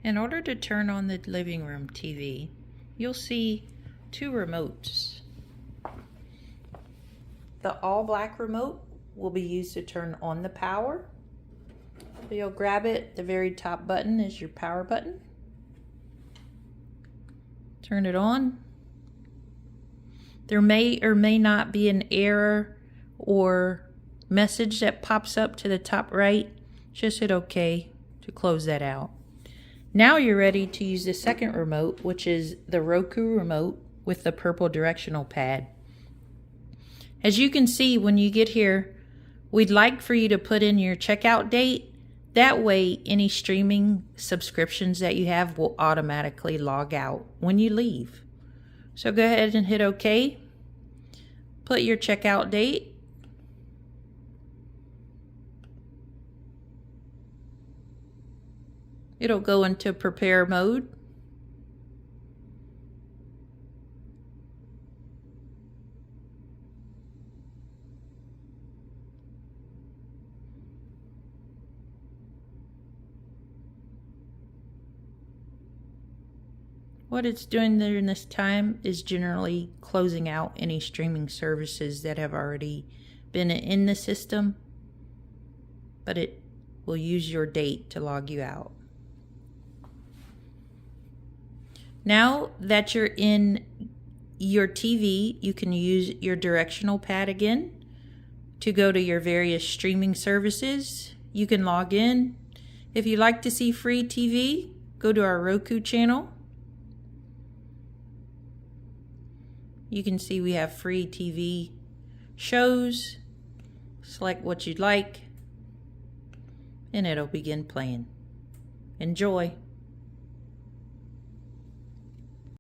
In order to turn on the living room TV, you'll see two remotes. The all black remote will be used to turn on the power. So you'll grab it, the very top button is your power button. Turn it on. There may or may not be an error or message that pops up to the top right. Just hit OK to close that out. Now you're ready to use the second remote, which is the Roku remote with the purple directional pad. As you can see, when you get here, we'd like for you to put in your checkout date. That way, any streaming subscriptions that you have will automatically log out when you leave. So go ahead and hit OK. Put your checkout date. It'll go into prepare mode. What it's doing during this time is generally closing out any streaming services that have already been in the system, but it will use your date to log you out. Now that you're in your TV, you can use your directional pad again to go to your various streaming services. You can log in. If you like to see free TV, go to our Roku channel. You can see we have free TV shows. Select what you'd like, and it'll begin playing. Enjoy.